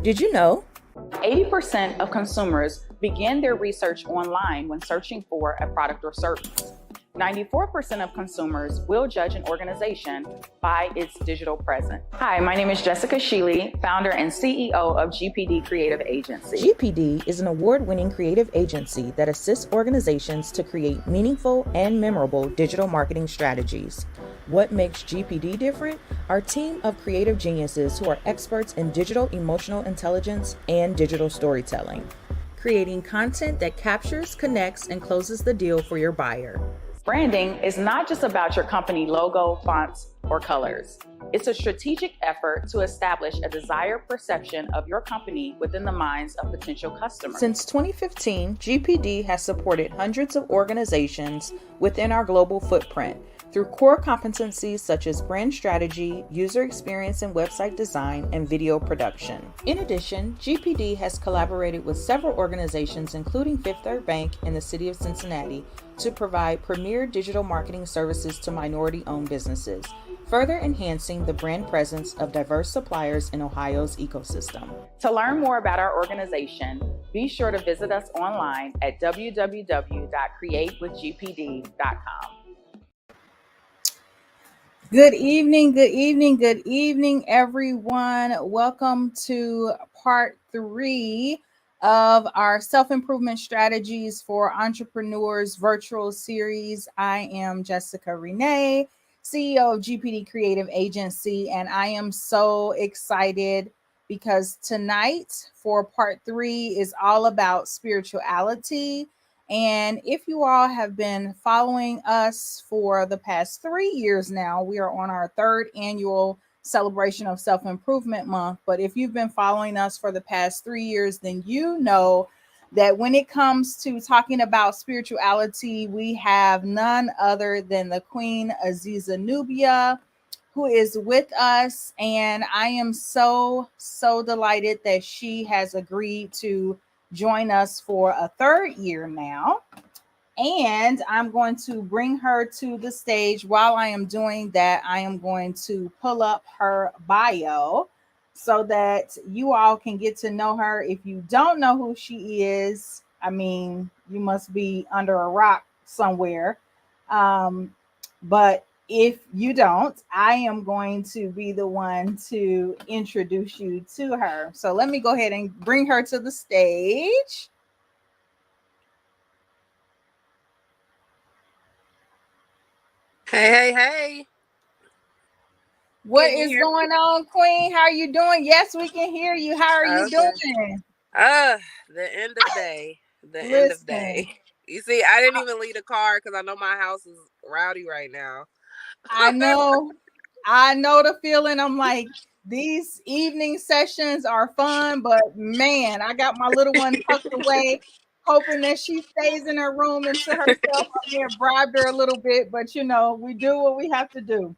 Did you know? 80% of consumers begin their research online when searching for a product or service. 94% of consumers will judge an organization by its digital presence. Hi, my name is Jessica Sheely, founder and CEO of GPD Creative Agency. GPD is an award-winning creative agency that assists organizations to create meaningful and memorable digital marketing strategies. What makes GPD different? Our team of creative geniuses who are experts in digital emotional intelligence and digital storytelling, creating content that captures, connects, and closes the deal for your buyer. Branding is not just about your company logo, fonts, or colors. It's a strategic effort to establish a desired perception of your company within the minds of potential customers. Since 2015, GPD has supported hundreds of organizations within our global footprint through core competencies such as brand strategy, user experience and website design, and video production. In addition, GPD has collaborated with several organizations, including Fifth Third Bank and the City of Cincinnati, to provide premier digital marketing services to minority-owned businesses, further enhancing the brand presence of diverse suppliers in Ohio's ecosystem. To learn more about our organization, be sure to visit us online at www.createwithgpd.com. Good evening, everyone. Welcome to part 3 of our self-improvement strategies for entrepreneurs virtual series. I am Jessica Renee, CEO of GPD Creative Agency, and I am so excited because tonight for part 3 is all about spirituality. And if you all have been following us for the past 3 years now, we are on our 3rd annual celebration of Self-Improvement Month. But if you've been following us for the past 3 years, then you know that when it comes to talking about spirituality, we have none other than the Queen Azizah Nubia, who is with us. And I am so delighted that she has agreed to join us for a 3rd year now. And I'm going to bring her to the stage. While I am doing that, I am going to pull up her bio so that you all can get to know her. If you don't know who she is, I mean, you must be under a rock somewhere. But if you don't, I am going to be the one to introduce you to her. So let me go ahead and bring her to the stage. Hey. What is going on, Queen? How are you doing? Yes, we can hear you. How are you doing? The end of day. End of day. You see, I didn't even leave the car because I know my house is rowdy right now. I know the feeling. I'm like, these evening sessions are fun, but man, I got my little one tucked away, hoping that she stays in her room and to herself. I may have bribed her a little bit, but you know, we do what we have to do.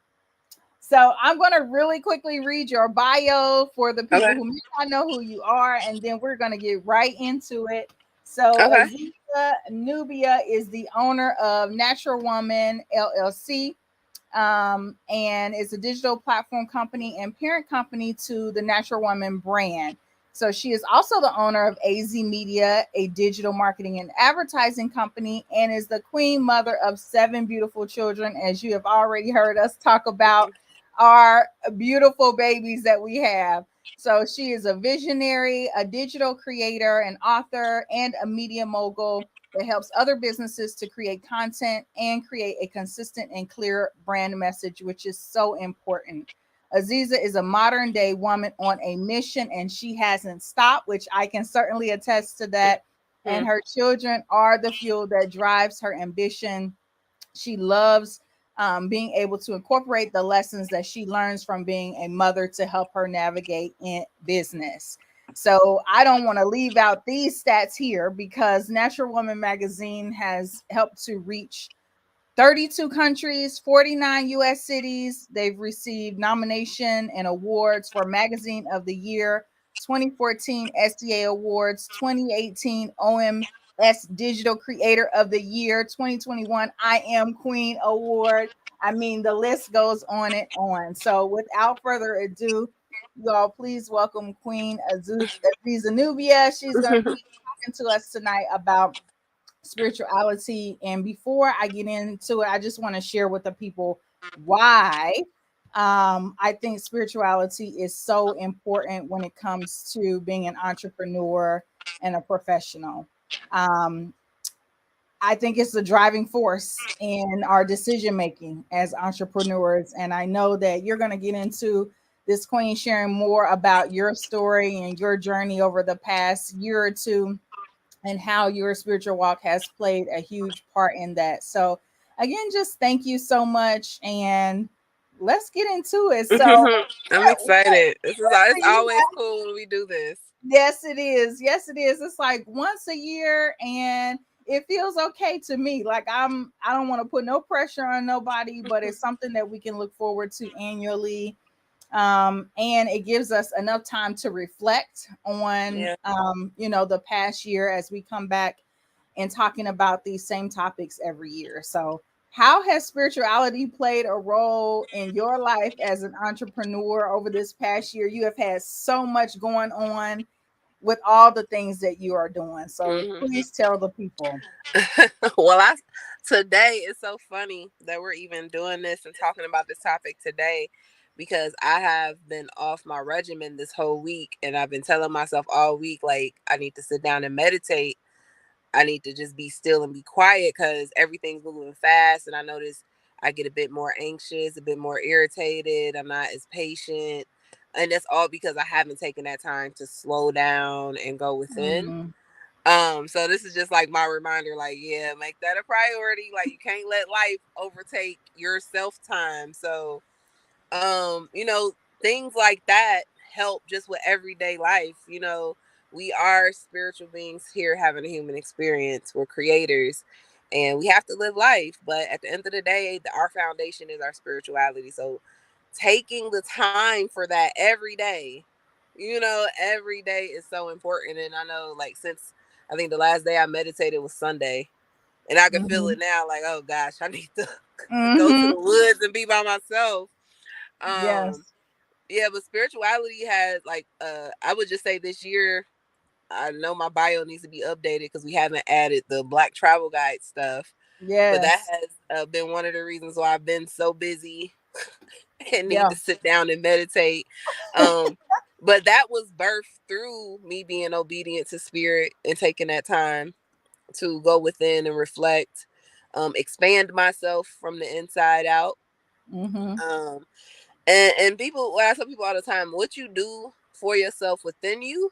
So I'm going to really quickly read your bio for the people who may not know who you are, and then we're going to get right into it. So Azizah Nubia is the owner of Natural Woman LLC, and is a digital platform company and parent company to the Natural Woman brand. So she is also the owner of AZ Media, a digital marketing and advertising company, and is the queen mother of 7 beautiful children, as you have already heard us talk about our beautiful babies that we have. So she is a visionary, a digital creator, an author, and a media mogul that helps other businesses to create content and create a consistent and clear brand message, which is so important. Azizah is a modern day woman on a mission, and she hasn't stopped, which I can certainly attest to that. And her children are the fuel that drives her ambition. She loves being able to incorporate the lessons that she learns from being a mother to help her navigate in business. So I don't want to leave out these stats here because Natural Woman magazine has helped to reach 32 countries, 49 U.S. cities. They've received nomination and awards for Magazine of the Year, 2014 SDA Awards, 2018 OMS Digital Creator of the Year, 2021 I Am Queen Award. I mean, the list goes on and on. So without further ado, y'all please welcome Queen Azizah Nubia. She's going to be talking to us tonight about spirituality. And before I get into it, I just want to share with the people why I think spirituality is so important when it comes to being an entrepreneur and a professional. Um, I think it's the driving force in our decision making as entrepreneurs. And I know that you're going to get into this, Queen, sharing more about your story and your journey over the past year or two and how your spiritual walk has played a huge part in that. So, again, just thank you so much. And let's get into it. So, I'm excited. what It's do you always have? cool when we do this. Yes, it is. Yes, it is. It's like once a year, and it feels okay to me. Like I don't want to put no pressure on nobody, but it's something that we can look forward to annually. And it gives us enough time to reflect on Yeah. the past year as we come back and talking about these same topics every year. So how has spirituality played a role in your life as an entrepreneur over this past year? You have had so much going on with all the things that you are doing. So Hmm. please tell the people. Well, today it's so funny that we're even doing this and talking about this topic today because I have been off my regimen this whole week and I've been telling myself all week like I need to sit down and meditate. I need to just be still and be quiet because everything's moving fast and I notice I get a bit more anxious, a bit more irritated. I'm not as patient. And that's all because I haven't taken that time to slow down and go within. Mm-hmm. So this is just like my reminder, like, yeah, make that a priority. Like you can't let life overtake your self time. So things like that help just with everyday life. We are spiritual beings here having a human experience. We're creators and we have to live life. But at the end of the day, our foundation is our spirituality. So taking the time for that every day is so important. And I know, like, since I think the last day I meditated was Sunday, and I can feel Mm-hmm. it now, like, oh gosh, I need to go to Mm-hmm. the woods and be by myself. Um, Yes. yeah, but spirituality has, like, I would just say this year, I know my bio needs to be updated because we haven't added the Black Travel Guide stuff. But that Yes. has been one of the reasons why I've been so busy and need Yeah. to sit down and meditate. Um, but that was birthed through me being obedient to spirit and taking that time to go within and reflect, expand myself from the inside out. Mm-hmm. Um, and people, what I tell people all the time, what you do for yourself within you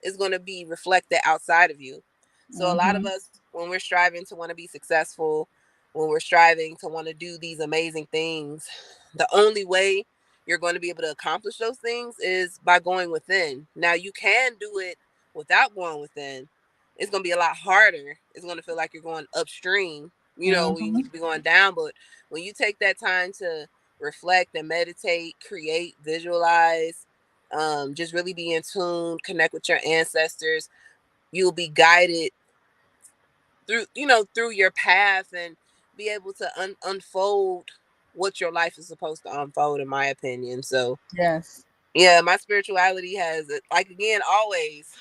is going to be reflected outside of you. So a lot of Mm-hmm. us, when we're striving to want to be successful, when we're striving to want to do these amazing things, the only way you're going to be able to accomplish those things is by going within. Now you can do it without going within. It's going to be a lot harder. It's going to feel like you're going upstream, when you Mm-hmm. need to be going down. But when you take that time to reflect and meditate, create, visualize, just really be in tune, connect with your ancestors, you'll be guided through your path and be able to unfold what your life is supposed to unfold, in my opinion. So Yes. yeah, my spirituality has, like, again, always,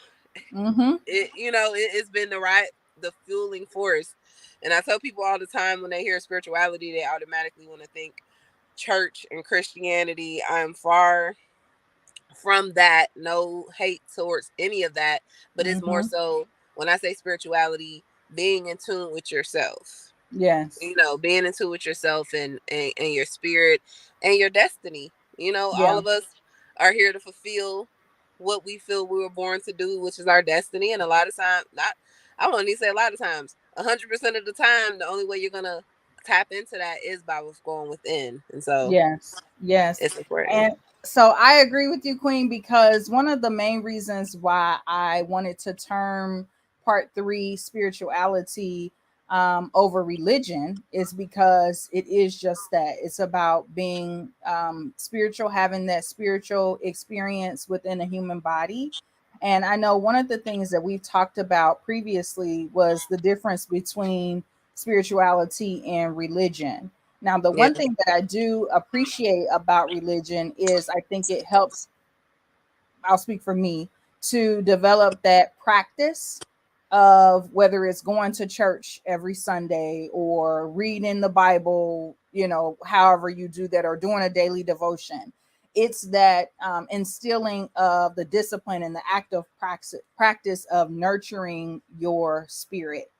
Mm-hmm. it's been the fueling force. And I tell people all the time, when they hear spirituality, they automatically want to think church and Christianity. I'm far from that. No hate towards any of that, but it's more Mm-hmm. so, when I say spirituality, being in tune with yourself. Yes. Being in tune with yourself and your spirit and your destiny. All Yeah. of us are here to fulfill what we feel we were born to do, which is our destiny. And a lot of times, not, I won't even say a lot of times, 100% of the time, the only way you're gonna tap into that is by what's going within. And so Yes. Yes. it's important. And so I agree with you, Queen, because one of the main reasons why I wanted to term part three spirituality over religion is because it is just that. It's about being spiritual, having that spiritual experience within a human body. And I know one of the things that we've talked about previously was the difference between spirituality and religion. Now, the Yeah. one thing that I do appreciate about religion is I think it helps. I'll speak for me, to develop that practice of whether it's going to church every Sunday or reading the Bible, however you do that, or doing a daily devotion. It's that instilling of the discipline and the active practice of nurturing your spirit.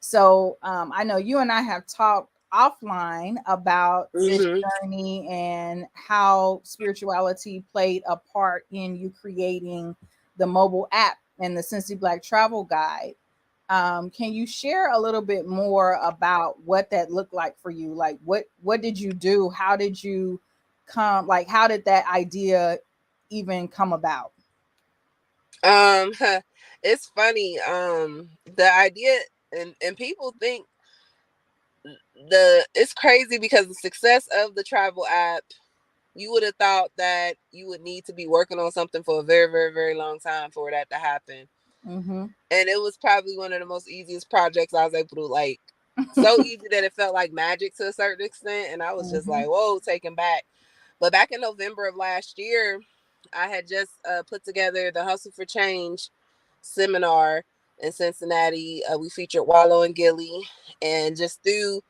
So I know you and I have talked offline about this Mm-hmm. journey and how spirituality played a part in you creating the mobile app and the Cincy Black Travel Guide. Can you share a little bit more about what that looked like for you? Like what did you do? How did you how did that idea even come about? Um, it's funny. The idea, and people think it's crazy because the success of the travel app, you would have thought that you would need to be working on something for a very, very, very long time for that to happen. Mm-hmm. And it was probably one of the most easiest projects I was able to so easy that it felt like magic to a certain extent. And I was just Mm-hmm. like, whoa, taken back. But back in November of last year, I had just put together the Hustle for Change seminar in Cincinnati. We featured Wallow and Gilly, and just through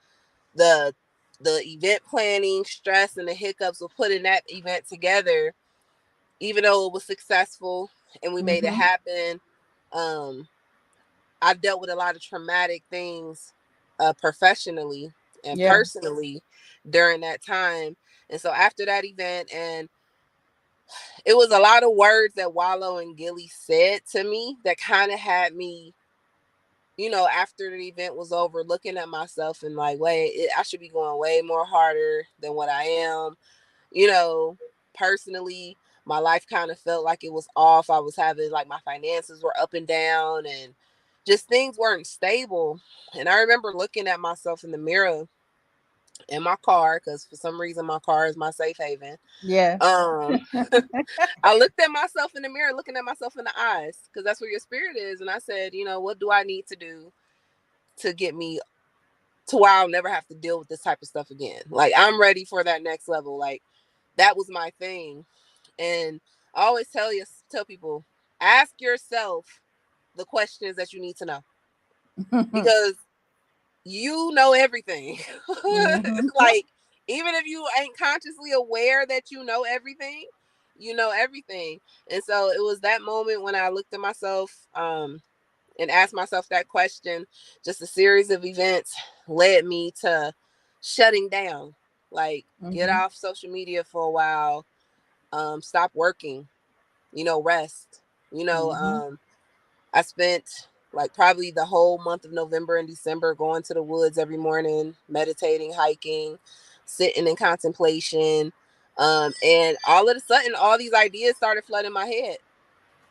the event planning, stress, and the hiccups of putting that event together, even though it was successful and we made it Mm-hmm. happen, I dealt with a lot of traumatic things professionally and Yeah. personally during that time. And so after that event, and it was a lot of words that Wallow and Gilly said to me that kind of had me, after the event was over, looking at myself and like, wait, I should be going way more harder than what I am. You know, Personally, my life kind of felt like it was off. I was having, like, my finances were up and down, and just things weren't stable. And I remember looking at myself in the mirror in my car, because for some reason my car is my safe haven. Yeah. Um, I looked at myself in the mirror, looking at myself in the eyes, because that's where your spirit is. And I said, what do I need to do to get me to where I'll never have to deal with this type of stuff again? Like, I'm ready for that next level. Like, that was my thing. And I always tell people, ask yourself the questions that you need to know, because you know everything. Mm-hmm. Like, even if you ain't consciously aware that you know everything, you know everything. And so it was that moment when I looked at myself and asked myself that question. Just a series of events led me to shutting down, like, get Mm-hmm. off social media for a while, stop working, rest. You know, Mm-hmm. I spent like probably the whole month of November and December going to the woods every morning, meditating, hiking, sitting in contemplation. And all of a sudden, all these ideas started flooding my head.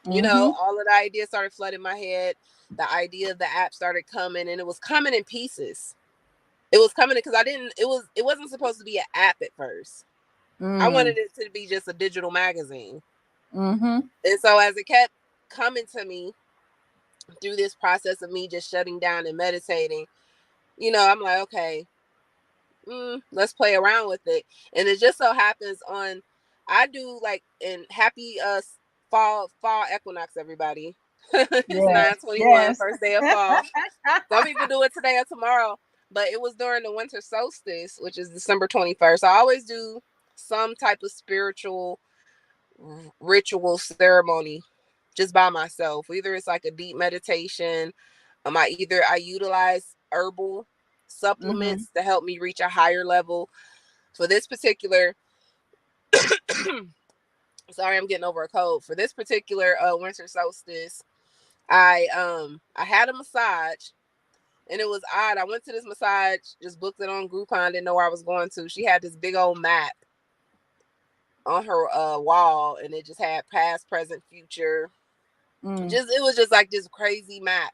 Mm-hmm. All of the ideas started flooding my head. The idea of the app started coming, and it was coming in pieces. It was coming because it wasn't supposed to be an app at first. I Mm. wanted it to be just a digital magazine. Mm-hmm. And so as it kept coming to me through this process of me just shutting down and meditating, I'm like, okay, let's play around with it. And it just so happens I do like in happy fall equinox, everybody. It's Yes. 9/21, Yes. first day of fall. Some people do it today or tomorrow, but it was during the winter solstice, which is December 21st. I always do some type of spiritual ritual ceremony just by myself. Either it's like a deep meditation, I utilize herbal Mm-hmm. supplements to help me reach a higher level. For this particular sorry, I'm getting over a cold. For this particular winter solstice, I had a massage, and it was odd. I went to this massage, just booked it on Groupon, didn't know where I was going to. She had this big old map on her wall, and it just had past, present, future. Mm. It was just like this crazy map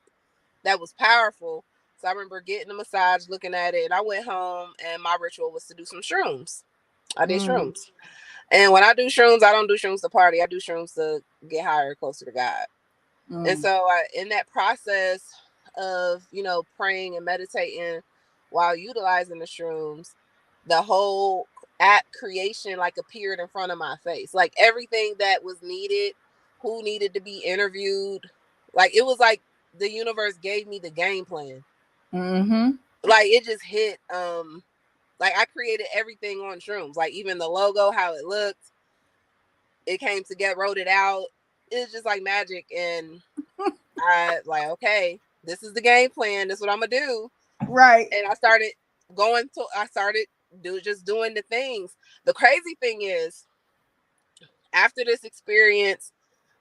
that was powerful. So I remember getting a massage, looking at it, and I went home, and my ritual was to do some shrooms. I did Mm. shrooms. And when I do shrooms, I don't do shrooms to party. I do shrooms to get higher, closer to God. And Mm. so in that process of, praying and meditating while utilizing the shrooms, the whole app creation like appeared in front of my face. Like everything that was needed who needed to be interviewed. Like, it was like the universe gave me the game plan. Mm-hmm. Like, it just hit. Like, I created everything on shrooms. Like, even the logo, how it looked, it came together, wrote it out. It's just like magic. And I like, okay, this is the game plan. This is what I'm gonna do. Right. And I started doing the things. The crazy thing is, after this experience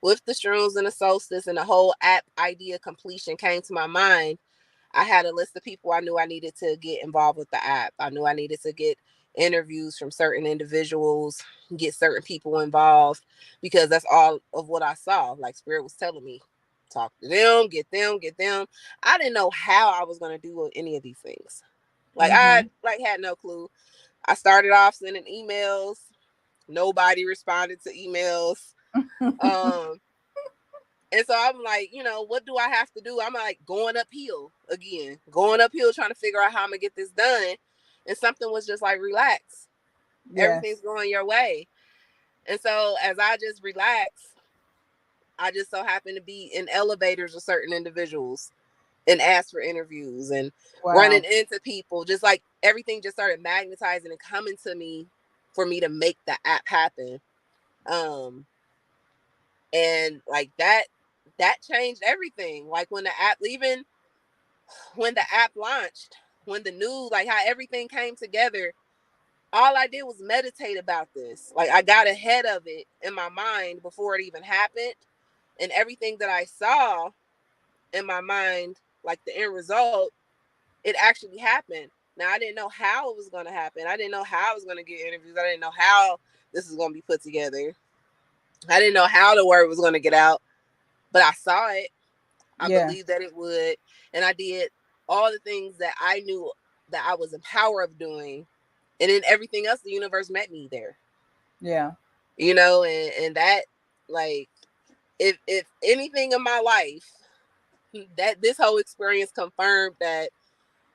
with the shrooms and the solstice and the whole app idea completion came to my mind, I had a list of people I knew I needed to get involved with the app. I knew I needed to get interviews from certain individuals, get certain people involved, because that's all of what I saw. Like, Spirit was telling me, talk to them, get them, get them. I didn't know how I was going to do any of these things. Like, I had no clue. I started off sending emails. Nobody responded to emails. And so I'm like, what do I have to do? I'm like going uphill again, trying to figure out how I'm going to get this done. And something was just like, relax. Yes. Everything's going your way. And so as I just relax, I just so happen to be in elevators with certain individuals and ask for interviews and running into people. Just like everything just started magnetizing and coming to me for me to make the app happen. And like that changed everything. Like when the app launched, when the news, like how everything came together, all I did was meditate about this. Like, I got ahead of it in my mind before it even happened. And everything that I saw in my mind, like the end result, it actually happened. Now, I didn't know how it was going to happen. I didn't know how I was going to get interviews. I didn't know how this was going to be put together. I didn't know how the word was going to get out, but I saw it. I believed that it would. And I did all the things that I knew that I was in power of doing. And then everything else, the universe met me there. Yeah. And that, like, if anything in my life, that this whole experience confirmed that,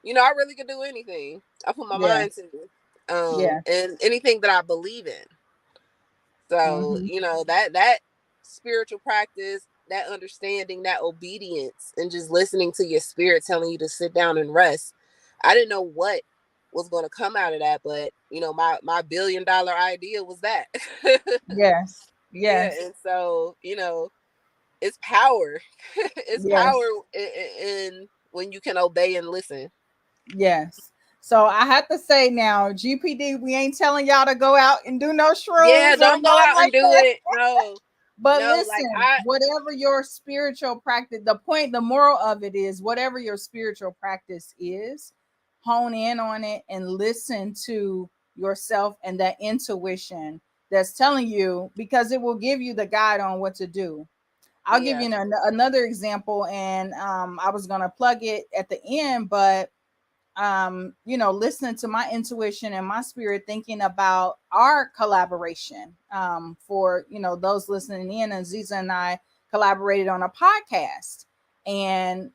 I really could do anything I put my mind to. And anything that I believe in. So, that spiritual practice, that understanding, that obedience, and just listening to your spirit telling you to sit down and rest. I didn't know what was going to come out of that, but my $1 billion idea was that. Yes. Yeah, and so it's power. It's power in when you can obey and listen. Yes. So I have to say now, GPD, we ain't telling y'all to go out and do no shrooms. Yeah, don't go out and do it. No. But no, listen, whatever your spiritual practice, the moral of it is, whatever your spiritual practice is, hone in on it and listen to yourself and that intuition that's telling you, because it will give you the guide on what to do. I'll give you another example, and I was going to plug it at the end, but listening to my intuition and my spirit, thinking about our collaboration. For those listening in, Azizah and I collaborated on a podcast, and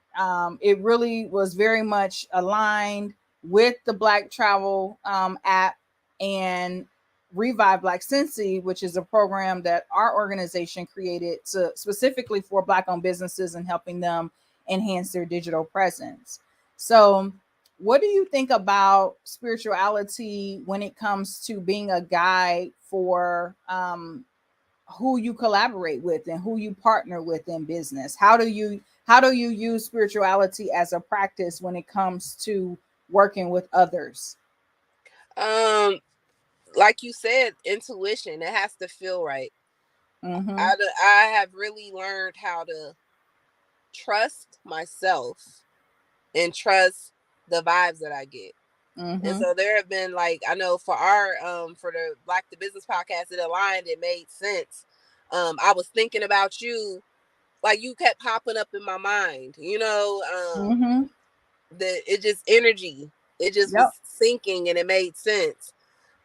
it really was very much aligned with the Black Travel app and Revive Black Cincy, which is a program that our organization created specifically for Black-owned businesses and helping them enhance their digital presence. So what do you think about spirituality when it comes to being a guide for who you collaborate with and who you partner with in business? How do you use spirituality as a practice when it comes to working with others? Like you said, intuition, it has to feel right. I have really learned how to trust myself and trust the vibes that I get. And so there have been, like, I know for our for the Black to Business podcast, it aligned, it made sense. I was thinking about you, like, you kept popping up in my mind, that it just energy, it just was sinking and it made sense.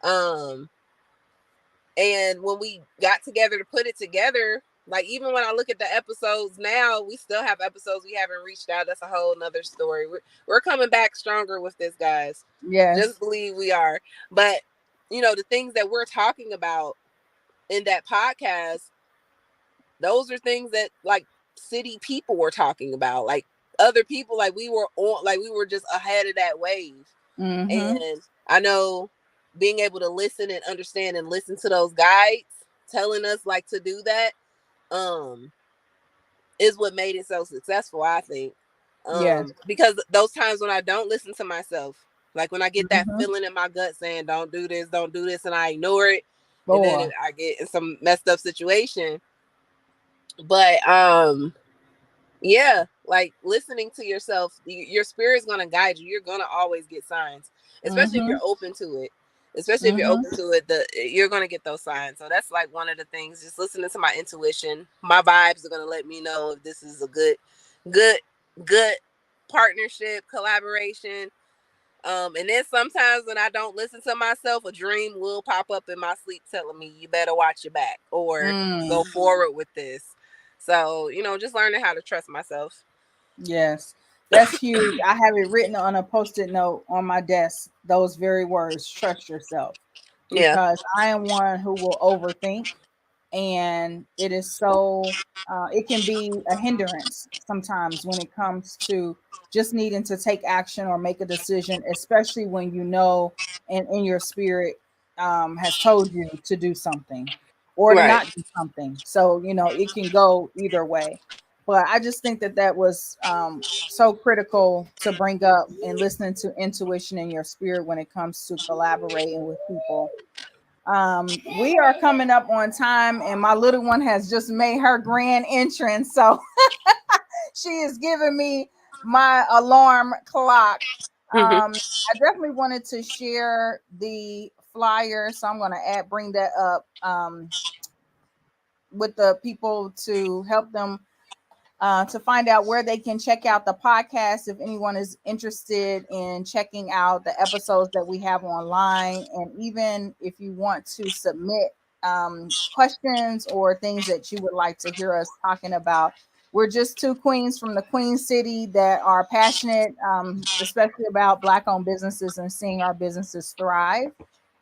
And when we got together to put it together, like, even when I look at the episodes now, we still have episodes we haven't reached out. That's a whole nother story. We're coming back stronger with this, guys. Yes. Just believe we are. But, the things that we're talking about in that podcast, those are things that like city people were talking about, like other people, like we were just ahead of that wave. Mm-hmm. And I know being able to listen and understand and listen to those guides telling us like to do that is what made it so successful, I think. Yes. Because those times when I don't listen to myself, like when I get that Mm-hmm. feeling in my gut saying don't do this, and I ignore it, and then Boy. I get in some messed up situation. But yeah, like listening to yourself, your spirit's gonna guide you. You're gonna always get signs, especially if Mm-hmm. you're open to it. Especially if you're Mm-hmm. open to it, you're gonna get those signs. So that's like one of the things. Just listening to my intuition. My vibes are gonna let me know if this is a good, good partnership, collaboration. And then sometimes when I don't listen to myself, a dream will pop up in my sleep telling me you better watch your back or go forward with this. So, just learning how to trust myself. Yes, that's huge. I have it written on a post-it note on my desk. Those very words, trust yourself, Yeah. because I am one who will overthink, and it is so it can be a hindrance sometimes when it comes to just needing to take action or make a decision, especially when you know and in your spirit has told you to do something or to Right. not do something. So it can go either way. But I just think that that was so critical to bring up and listening to intuition in your spirit when it comes to collaborating with people. We are coming up on time, and my little one has just made her grand entrance. So she is giving me my alarm clock. Hmm. I definitely wanted to share the flyer, so I'm going to bring that up with the people to help them to find out where they can check out the podcast if anyone is interested in checking out the episodes that we have online. And even if you want to submit questions or things that you would like to hear us talking about, we're just two queens from the Queen City that are passionate, especially about Black owned businesses and seeing our businesses thrive.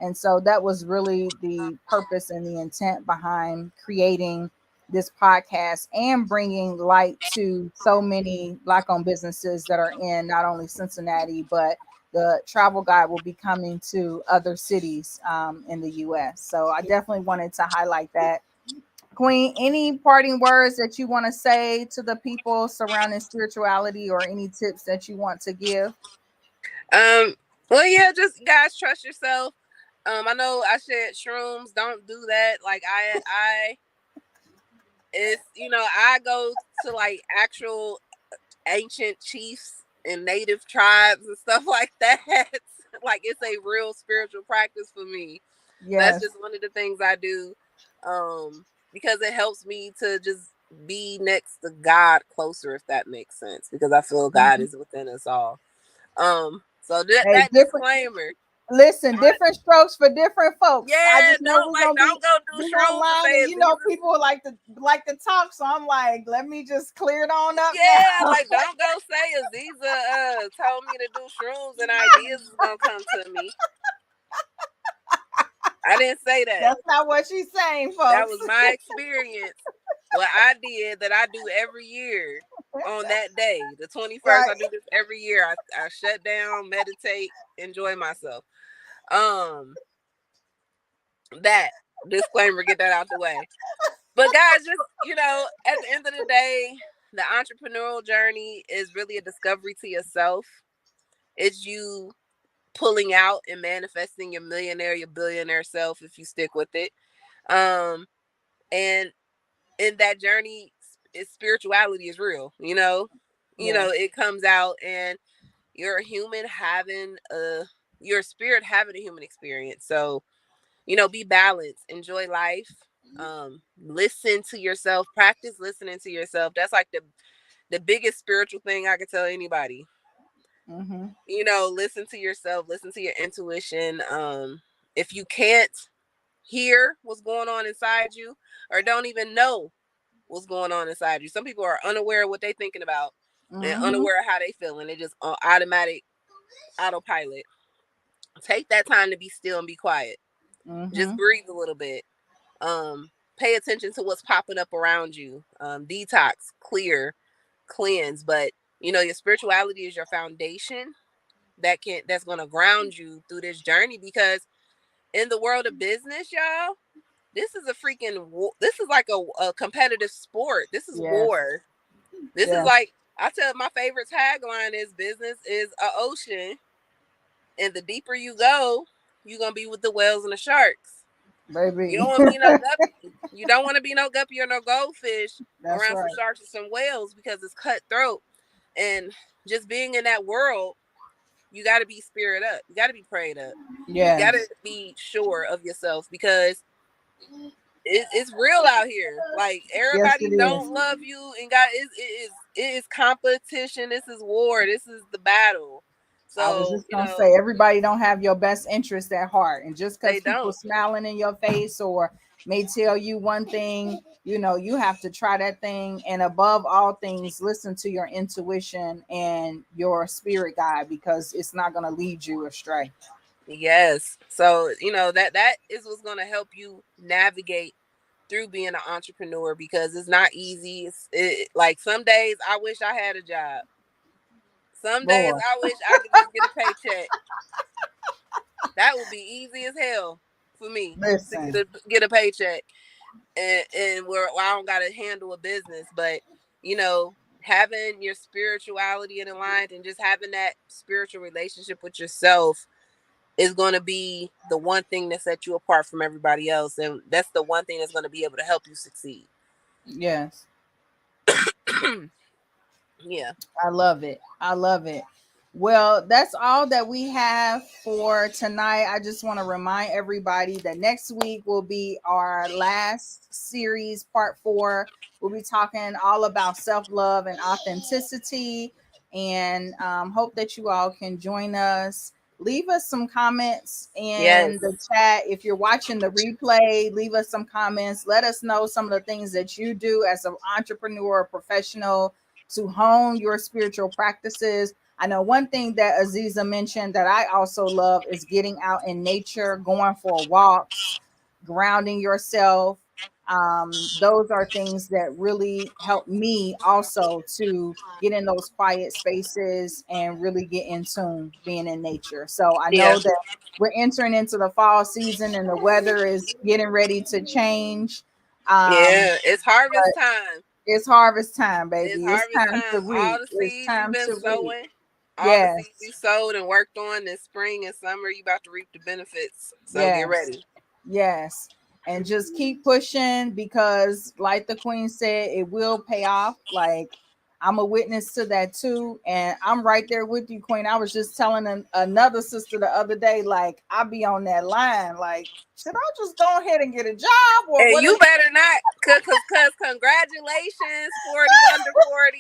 And so that was really the purpose and the intent behind creating this podcast and bringing light to so many Black owned businesses that are in not only Cincinnati, but the travel guide will be coming to other cities in the US. So I definitely wanted to highlight that. Queen, any parting words that you want to say to the people surrounding spirituality or any tips that you want to give? Um, well, yeah, just guys, trust yourself. I know I said shrooms, don't do that. Like it's, I go to like actual ancient chiefs and native tribes and stuff like that. Like it's a real spiritual practice for me. That's Yes. just one of the things I do, because it helps me to just be next to God closer, if that makes sense, because I feel God Mhm. is within us all. So that Hey, that different. disclaimer. Listen, But different strokes for different folks. I yeah, just know we're gonna don't go do be shrooms and online, say and Aziza. people like to talk. So I'm like, let me just clear it on up Yeah, now. like don't go say Aziza told me to do shrooms and ideas is gonna come to me. I didn't say that. That's not what she's saying, That folks. was my experience. What I did that I do every year on that day, the 21st. Right. I do this every year. I shut down, meditate, enjoy myself. Um, that disclaimer, get that out the way. But guys, just at the end of the day, the entrepreneurial journey is really a discovery to yourself. It's you pulling out and manifesting your millionaire, your billionaire self if you stick with it. And in that journey, spirituality is real. Yes. It comes out, and you're a human having your spirit having a human experience. So be balanced, enjoy life, listen to yourself, practice listening to yourself. That's like the biggest spiritual thing I could tell anybody. Mm-hmm. Listen to yourself, listen to your intuition. If you can't hear what's going on inside you, or don't even know what's going on inside you, some people are unaware of what they're thinking about and Mm-hmm. unaware of how they feeling. They just on automatic autopilot. Take that time to be still and be quiet. Just Mm-hmm. breathe a little bit. Um, pay attention to what's popping up around you. Detox, clear, cleanse. But your spirituality is your foundation that's gonna ground you through this journey, because in the world of business, y'all, this is a freaking this is like a competitive sport. This is war. This is like, I tell, my favorite tagline is, business is an ocean, and the deeper you go, you're gonna be with the whales and the sharks. Baby. You don't want to be no guppy. You don't want to be no guppy or no goldfish around some right. sharks or some whales, because it's cutthroat. And just being in that world, you got to be spirit up. You got to be prayed up. You got to be sure of yourself, because it's real out here. Like, everybody don't love you, and it is competition. This is war. This is the battle. So I was just gonna say, everybody don't have your best interest at heart, and just because people smiling in your face or may tell you one thing, you have to try that thing. And above all things, listen to your intuition and your spirit guide, because it's not gonna lead you astray. Yes. So that is what's gonna help you navigate through being an entrepreneur, because it's not easy. Like, some days I wish I had a job. Some days I wish I could just get a paycheck. That would be easy as hell for me to get a paycheck, and where I don't gotta handle a business. But having your spirituality in aligned, and just having that spiritual relationship with yourself, is going to be the one thing that sets you apart from everybody else, and that's the one thing that's going to be able to help you succeed. Yes. Yeah. I love it. I love it. Well, that's all that we have for tonight. I just want to remind everybody that next week will be our last series, part 4. We'll be talking all about self-love and authenticity, and hope that you all can join us. Leave us some comments in the chat. If you're watching the replay, leave us some comments. Let us know some of the things that you do as an entrepreneur or professional to hone your spiritual practices. I know one thing that Azizah mentioned that I also love is getting out in nature, going for walks, grounding yourself. Those are things that really help me also to get in those quiet spaces and really get in tune being in nature. So I know that we're entering into the fall season and the weather is getting ready to change. It's harvest time. It's harvest time, baby. It's harvest time to time. reap. All the It's seeds you've time been to sowing, reap. all the seeds you sowed and worked on this spring and summer, you about to reap the benefits. So get ready. Yes. And just keep pushing, because like the queen said, it will pay off. Like, I'm a witness to that too. And I'm right there with you, Queen. I was just telling another sister the other day, like, I'll be on that line. Like, should I just go ahead and get a job? Or And what? you better not, cause congratulations, 40 under 40.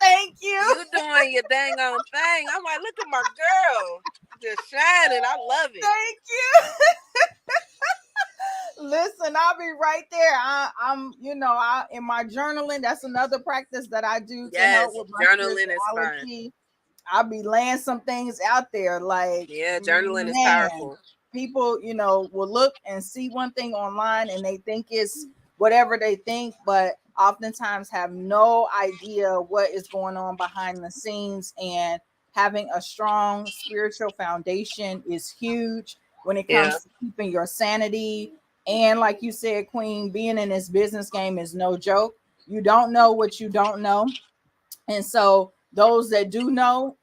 Thank you. You doing your dang on thing. I'm like, look at my girl, just shining. I love it. Thank you. Listen, I'll be right there. I'm in my journaling. That's another practice that I do to help with my journaling is spirituality. I'll be laying some things out there, like, journaling is powerful. People, will look and see one thing online and they think it's whatever they think, but oftentimes have no idea what is going on behind the scenes. And having a strong spiritual foundation is huge when it comes to keeping your sanity. And like you said, Queen, being in this business game is no joke. You don't know what you don't know. And so those that do know,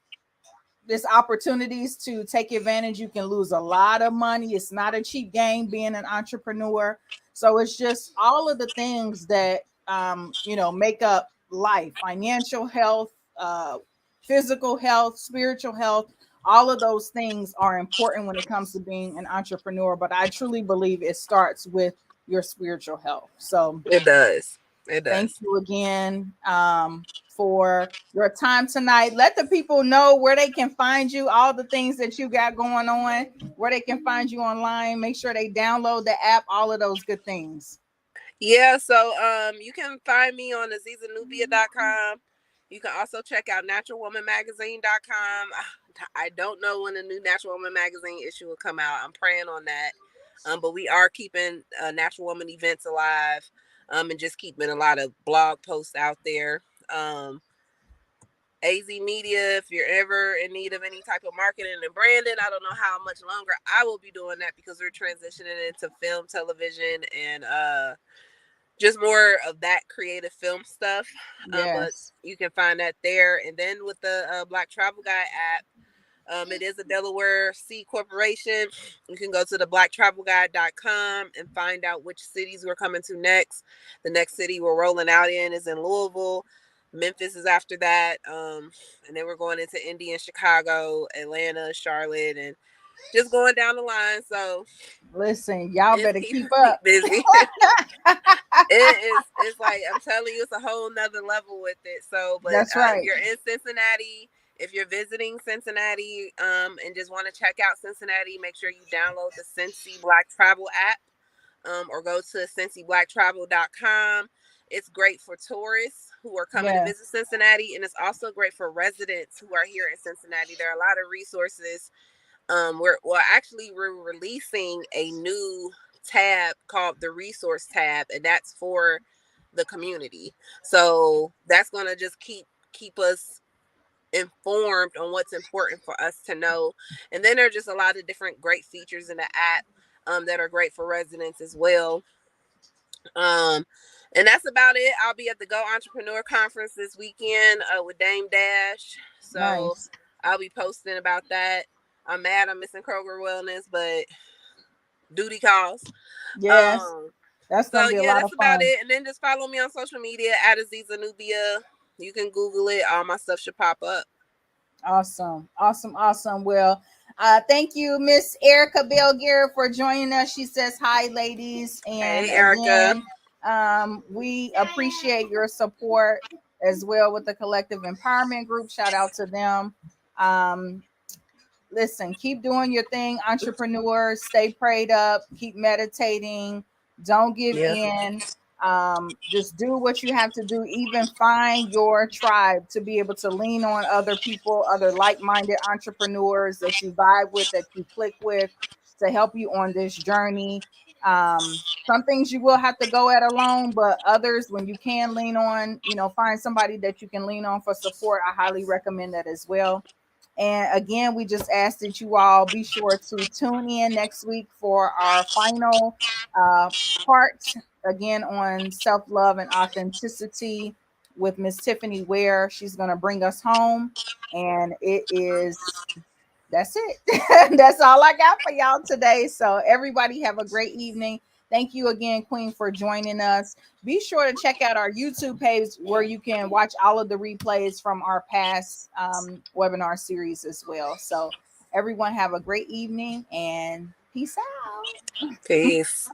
there's opportunities to take advantage. You can lose a lot of money. It's not a cheap game being an entrepreneur. So it's just all of the things that make up life: financial health, physical health, spiritual health. All of those things are important when it comes to being an entrepreneur. But I truly believe it starts with your spiritual health. So it does. Thank you again for your time tonight. Let the people know where they can find you, all the things that you got going on, where they can find you online. Make sure they download the app, all of those good things. Yeah, so you can find me on AzizahNubia.com. You can also check out naturalwomanmagazine.com. I don't know when the new Natural Woman magazine issue will come out. I'm praying on that. But we are keeping Natural Woman events alive, and just keeping a lot of blog posts out there. AZ Media, if you're ever in need of any type of marketing and branding, I don't know how much longer I will be doing that, because we're transitioning into film, television, and just more of that creative film stuff. But Yes. you can find that there. And then with the Black Travel Guide app, it is a Delaware C corporation. You can go to the blacktravelguide.com and find out which cities we're coming to next. The next city we're rolling out in is in Louisville. Memphis is after that. And then we're going into Indy and Chicago, Atlanta, Charlotte, and just going down the line. So Listen, y'all it's better keeping keep me up. busy. It's like, I'm telling you, it's a whole nother level with it. So, but That's if right. you're in Cincinnati, if you're visiting Cincinnati, and just want to check out Cincinnati, make sure you download the Cincy Black Travel app, or go to cincyblacktravel.com. It's great for tourists who are coming to Yes. visit Cincinnati, and it's also great for residents who are here in Cincinnati. There are a lot of resources. We're releasing a new tab called the resource tab, and that's for the community. So that's gonna just keep us informed on what's important for us to know. And then there are just a lot of different great features in the app, that are great for residents as well. Um, and that's about it. I'll be at the Go Entrepreneur Conference this weekend, with Dame Dash. So Nice. I'll be posting about that. I'm mad I'm missing Kroger Wellness, but duty calls. Yes. Um, That's so gonna be a yeah, lot of that's about fun. it. And then just follow me on social media at Azizah Nubia. You can Google it. All my stuff should pop up. Awesome. Awesome. Awesome. Well, thank you, Miss Erica Belgier, for joining us. She says hi, ladies. And Hey, Erica. again, we appreciate your support as well with the Collective Empowerment Group. Shout out to them. Um, Listen, keep doing your thing, entrepreneurs. Stay prayed up, keep meditating, don't give Yeah. in. Just do what you have to do. Even find your tribe to be able to lean on other people, other like-minded entrepreneurs that you vibe with, that you click with, to help you on this journey. Some things you will have to go at alone, but others, when you can lean on, find somebody that you can lean on for support. I highly recommend that as well. And again, we just ask that you all be sure to tune in next week for our final uh, part, again, on self love and authenticity with Miss Tiffany Ware. She's going to bring us home. And that's it. That's all I got for y'all today. So, everybody, have a great evening. Thank you again, Queen, for joining us. Be sure to check out our YouTube page where you can watch all of the replays from our past webinar series as well. So, everyone, have a great evening and peace out. Peace.